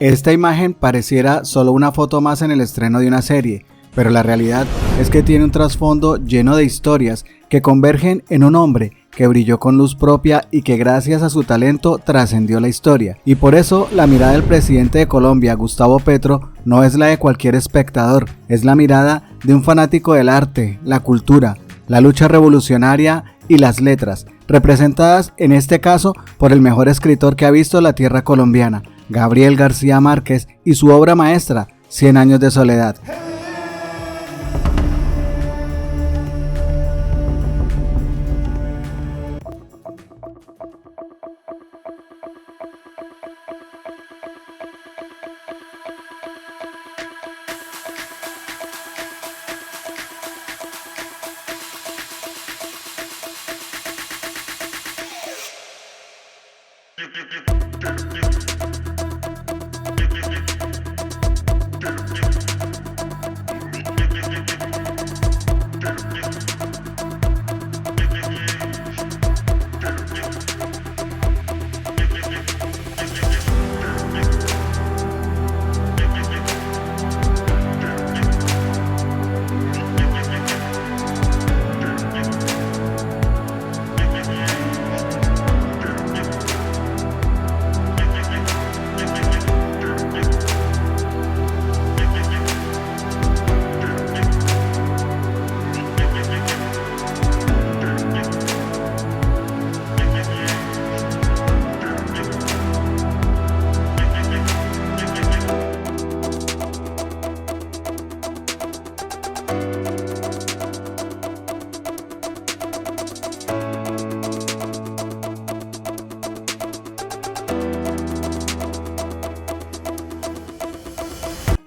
Esta imagen pareciera solo una foto más en el estreno de una serie, pero la realidad es que tiene un trasfondo lleno de historias que convergen en un hombre que brilló con luz propia y que gracias a su talento trascendió la historia. Y por eso la mirada del presidente de Colombia, Gustavo Petro, no es la de cualquier espectador, es la mirada de un fanático del arte, la cultura, la lucha revolucionaria y las letras, representadas en este caso por el mejor escritor que ha visto la tierra colombiana, Gabriel García Márquez, y su obra maestra, 100 años de soledad.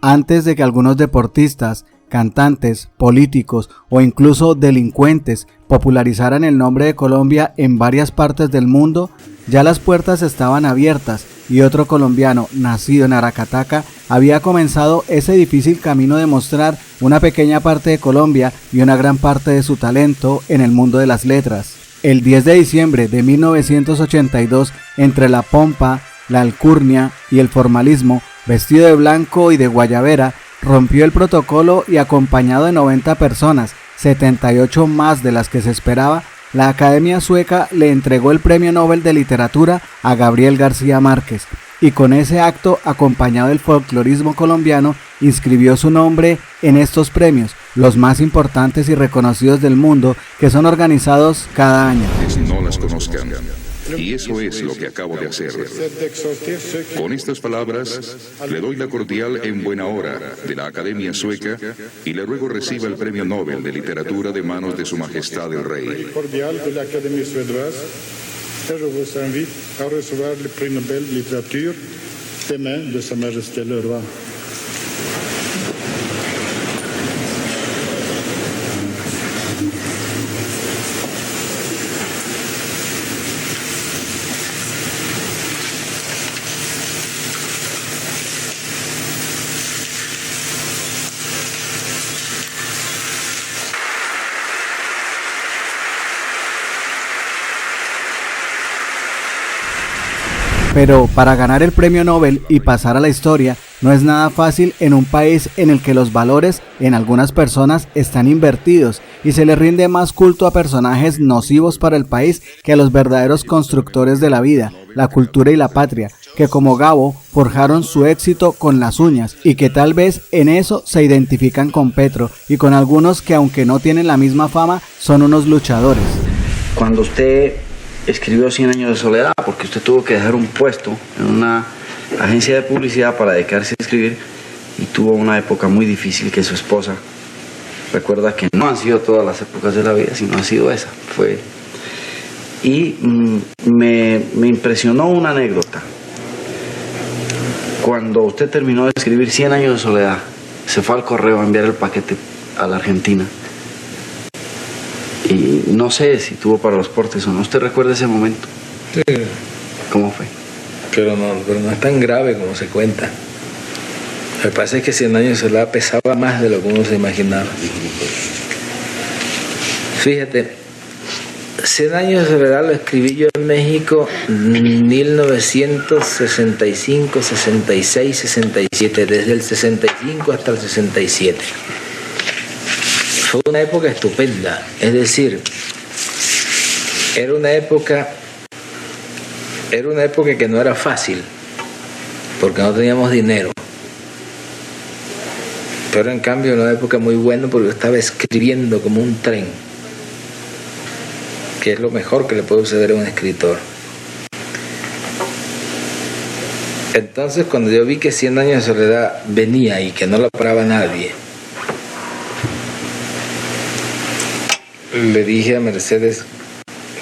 Antes de que algunos deportistas, cantantes, políticos o incluso delincuentes popularizaran el nombre de Colombia en varias partes del mundo, ya las puertas estaban abiertas y otro colombiano nacido en Aracataca había comenzado ese difícil camino de mostrar una pequeña parte de Colombia y una gran parte de su talento en el mundo de las letras. El 10 de diciembre de 1982, entre la pompa, la alcurnia y el formalismo, vestido de blanco y de guayabera, rompió el protocolo y acompañado de 90 personas, 78 más de las que se esperaba, la Academia Sueca le entregó el Premio Nobel de Literatura a Gabriel García Márquez, y con ese acto, acompañado del folclorismo colombiano, inscribió su nombre en estos premios, los más importantes y reconocidos del mundo, que son organizados cada año. No las conozcan. Y eso es lo que acabo de hacer. Con estas palabras, le doy la cordial en buena hora de la Academia Sueca y le ruego reciba el Premio Nobel de Literatura de manos de Su Majestad el Rey. Je vous invite à recevoir le prix Nobel de littérature des mains de Sa Majesté le Roi. Pero para ganar el premio Nobel y pasar a la historia no es nada fácil en un país en el que los valores en algunas personas están invertidos y se le rinde más culto a personajes nocivos para el país que a los verdaderos constructores de la vida, la cultura y la patria, que como Gabo forjaron su éxito con las uñas y que tal vez en eso se identifican con Petro y con algunos que aunque no tienen la misma fama son unos luchadores. Cuando usted escribió 100 años de soledad, porque usted tuvo que dejar un puesto en una agencia de publicidad para dedicarse a escribir y tuvo una época muy difícil que su esposa recuerda que no han sido todas las épocas de la vida, sino ha sido esa. Me impresionó una anécdota. Cuando usted terminó de escribir 100 años de soledad, se fue al correo a enviar el paquete a la Argentina. Y no sé si tuvo para los portes o no. ¿Usted recuerda ese momento? Sí. ¿Cómo fue? Pero no es tan grave como se cuenta. Lo que pasa es que 100 años de soledad pesaba más de lo que uno se imaginaba. Fíjate, 100 años de soledad lo escribí yo en México en 1965, 66, 67, desde el 65 hasta el 67. Fue una época estupenda, es decir, era una época que no era fácil, porque no teníamos dinero. Pero en cambio era una época muy buena porque yo estaba escribiendo como un tren, que es lo mejor que le puede suceder a un escritor. Entonces, cuando yo vi que 100 años de soledad venía y que no la paraba nadie, le dije a Mercedes,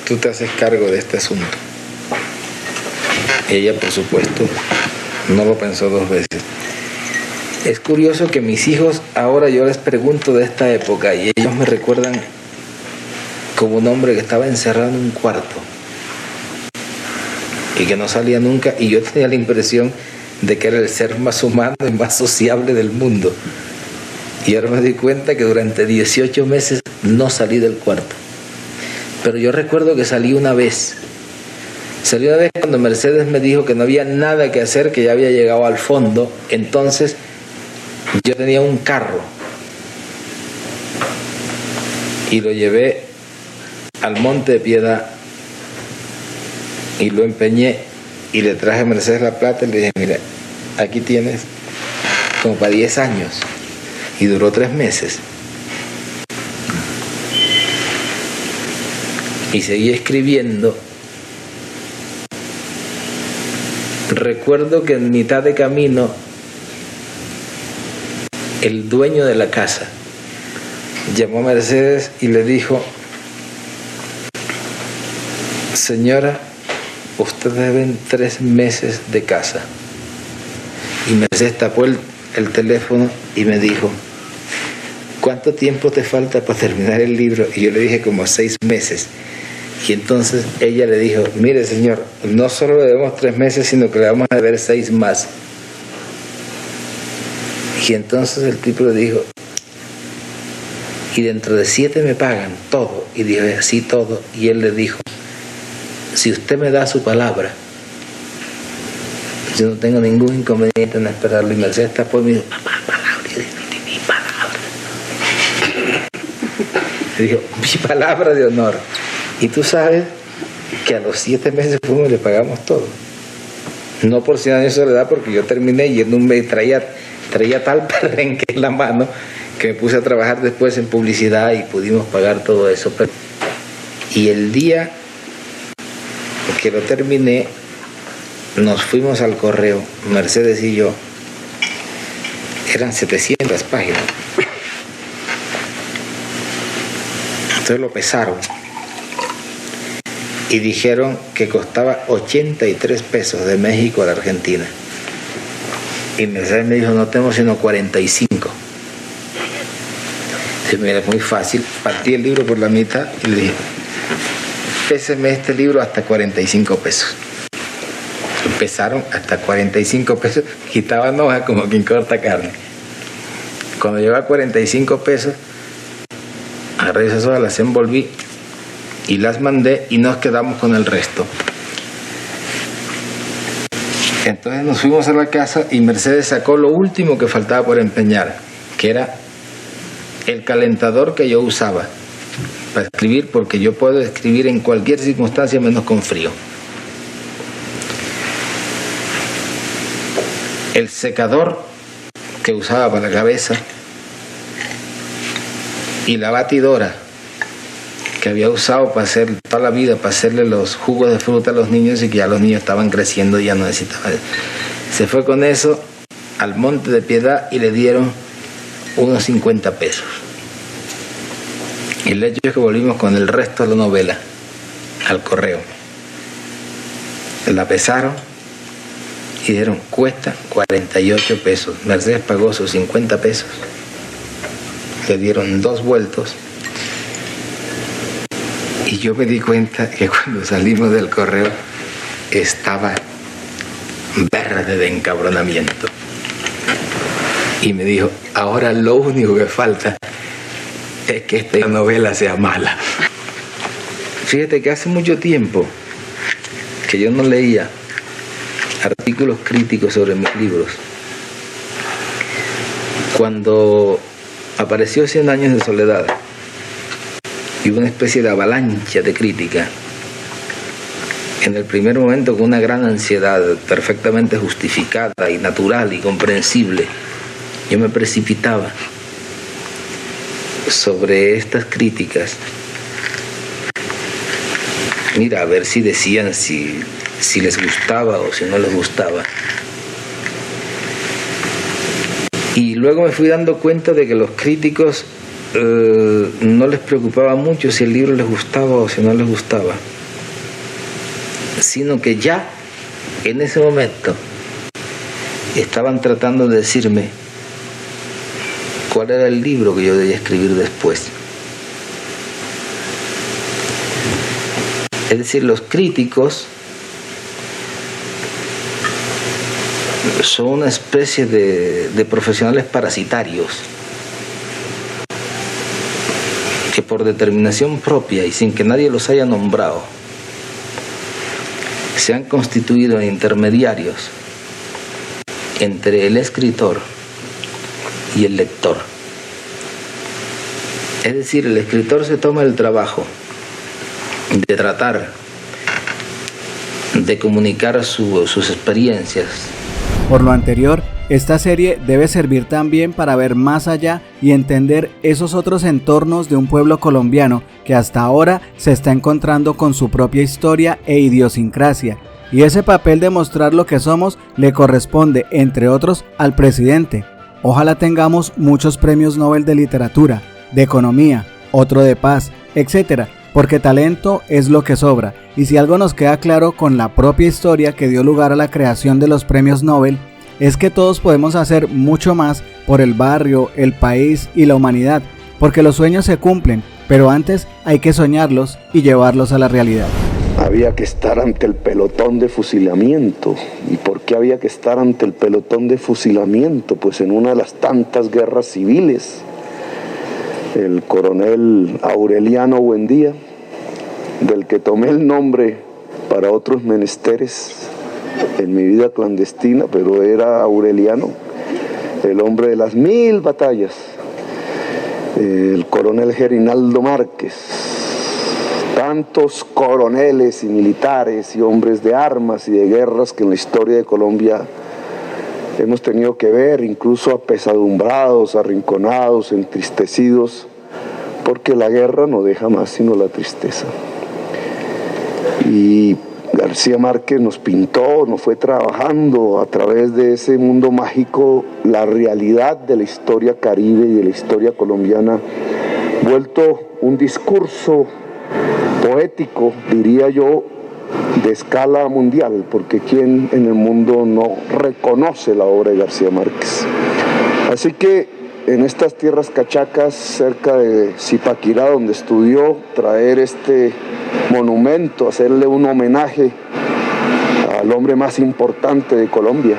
tú te haces cargo de este asunto. Ella, por supuesto, no lo pensó dos veces. Es curioso que mis hijos, ahora yo les pregunto de esta época y ellos me recuerdan como un hombre que estaba encerrado en un cuarto y que no salía nunca, y yo tenía la impresión de que era el ser más humano y más sociable del mundo. Y ahora me di cuenta que durante 18 meses no salí del cuarto. Pero yo recuerdo que salí una vez. Salí una vez cuando Mercedes me dijo que no había nada que hacer, que ya había llegado al fondo. Entonces yo tenía un carro y lo llevé al Monte de Piedad y lo empeñé y le traje a Mercedes la plata y le dije, mira, aquí tienes como para 10 años. Y duró 3 meses. Y seguí escribiendo. Recuerdo que en mitad de camino el dueño de la casa llamó a Mercedes y le dijo, señora, usted deben 3 meses de casa. Y Mercedes tapó el teléfono y me dijo, ¿cuánto tiempo te falta para terminar el libro? Y yo le dije, como 6 meses. Y entonces ella le dijo, mire señor, no solo le debemos 3 meses, sino que le vamos a deber 6 más. Y entonces el tipo le dijo, y dentro de 7 me pagan todo. Y dijo, así todo. Y él le dijo, si usted me da su palabra, yo no tengo ningún inconveniente en esperarlo. Y Mercedes está por mí, papá, palabra, y mi palabra. Le dijo, mi palabra de honor. Y tú sabes que a los 7 meses fuimos y le pagamos todo. No por 100 años de soledad, porque yo terminé y en un mes traía tal perrenque en la mano que me puse a trabajar después en publicidad y pudimos pagar todo eso. Y el día que lo terminé, nos fuimos al correo, Mercedes y yo. Eran 700 páginas. Entonces lo pesaron y dijeron que costaba 83 pesos de México a la Argentina. Y Mercedes me dijo, no tenemos sino 45. Entonces, mira, es muy fácil. Partí el libro por la mitad y le dije, péseme este libro hasta 45 pesos. Empezaron hasta 45 pesos, quitaban hojas como quien corta carne. Cuando llegó a 45 pesos, agarré esas hojas, las envolví y las mandé y nos quedamos con el resto. Entonces nos fuimos a la casa y Mercedes sacó lo último que faltaba por empeñar, que era el calentador que yo usaba para escribir, porque yo puedo escribir en cualquier circunstancia menos con frío. El secador que usaba para la cabeza y la batidora que había usado para hacer toda la vida, para hacerle los jugos de fruta a los niños y que ya los niños estaban creciendo y ya no necesitaban. Se fue con eso al Monte de Piedad y le dieron unos 50 pesos. Y el hecho es que volvimos con el resto de la novela al correo. La pesaron y dijeron, cuesta 48 pesos. Mercedes pagó sus 50 pesos. Le dieron 2 vueltos. Y yo me di cuenta que cuando salimos del correo estaba verde de encabronamiento. Y me dijo, ahora lo único que falta es que esta novela sea mala. Fíjate que hace mucho tiempo que yo no leía artículos críticos sobre mis libros. Cuando apareció 100 años de soledad y hubo una especie de avalancha de crítica, en el primer momento con una gran ansiedad perfectamente justificada y natural y comprensible, yo me precipitaba sobre estas críticas. Mira, a ver si decían si les gustaba o si no les gustaba. Y luego me fui dando cuenta de que los críticos no les preocupaba mucho si el libro les gustaba o si no les gustaba, sino que ya en ese momento estaban tratando de decirme cuál era el libro que yo debía escribir después. Es decir, los críticos son una especie de profesionales parasitarios que por determinación propia y sin que nadie los haya nombrado se han constituido en intermediarios entre el escritor y el lector. Es decir, el escritor se toma el trabajo de tratar de comunicar sus experiencias. Por lo anterior, esta serie debe servir también para ver más allá y entender esos otros entornos de un pueblo colombiano que hasta ahora se está encontrando con su propia historia e idiosincrasia, y ese papel de mostrar lo que somos le corresponde, entre otros, al presidente. Ojalá tengamos muchos premios Nobel de literatura, de economía, otro de paz, etc., porque talento es lo que sobra, y si algo nos queda claro con la propia historia que dio lugar a la creación de los premios Nobel, es que todos podemos hacer mucho más por el barrio, el país y la humanidad, porque los sueños se cumplen, pero antes hay que soñarlos y llevarlos a la realidad. Había que estar ante el pelotón de fusilamiento. ¿Y por qué había que estar ante el pelotón de fusilamiento? Pues en una de las tantas guerras civiles, el coronel Aureliano Buendía, del que tomé el nombre para otros menesteres en mi vida clandestina, pero era Aureliano, el hombre de las 1000 batallas, el coronel Gerinaldo Márquez, tantos coroneles y militares y hombres de armas y de guerras que en la historia de Colombia hemos tenido que ver, incluso apesadumbrados, arrinconados, entristecidos, porque la guerra no deja más sino la tristeza. Y García Márquez nos pintó, nos fue trabajando a través de ese mundo mágico la realidad de la historia caribe y de la historia colombiana, vuelto un discurso poético, diría yo, de escala mundial, porque ¿quién en el mundo no reconoce la obra de García Márquez? Así que en estas tierras cachacas, cerca de Zipaquirá, donde estudió, traer este monumento, hacerle un homenaje al hombre más importante de Colombia,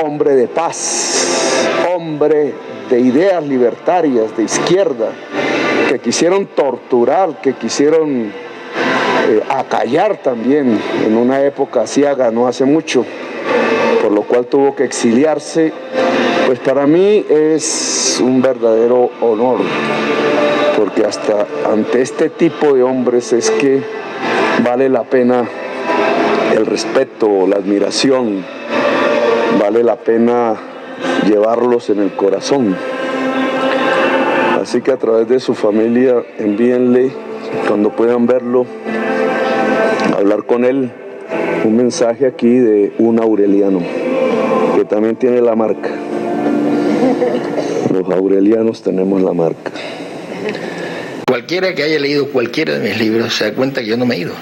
hombre de paz, hombre de ideas libertarias, de izquierda, que quisieron torturar, que quisieron acallar también en una época ciaga, no hace mucho, por lo cual tuvo que exiliarse. Pues para mí es un verdadero honor, porque hasta ante este tipo de hombres es que vale la pena el respeto, la admiración, vale la pena llevarlos en el corazón. Así que a través de su familia envíenle, cuando puedan verlo, hablar con él, un mensaje aquí de un aureliano, que también tiene la marca. Los aurelianos tenemos la marca. Cualquiera que haya leído cualquiera de mis libros se da cuenta que yo no me he ido.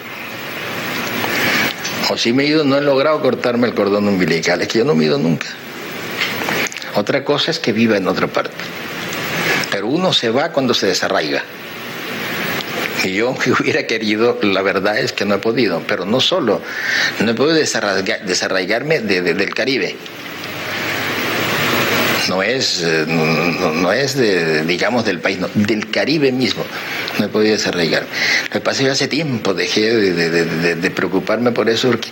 O si me he ido, no he logrado cortarme el cordón umbilical, es que yo no me he ido nunca. Otra cosa es que viva en otra parte. Pero uno se va cuando se desarraiga. Y yo que hubiera querido, la verdad es que no he podido, pero no solo, no he podido desarraigarme del Caribe. No es digamos, del país, no, del Caribe mismo. no he podido desarraigarme. Lo que pasa es que yo hace tiempo dejé de preocuparme por eso, porque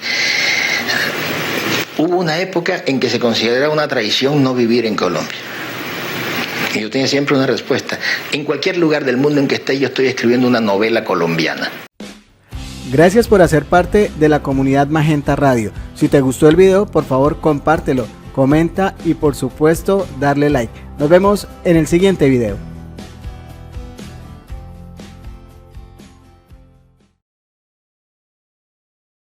hubo una época en que se consideraba una traición no vivir en Colombia. Y yo tenía siempre una respuesta. En cualquier lugar del mundo en que esté, yo estoy escribiendo una novela colombiana. Gracias por hacer parte de la comunidad Magenta Radio. Si te gustó el video, por favor compártelo, comenta y por supuesto darle like. Nos vemos en el siguiente video.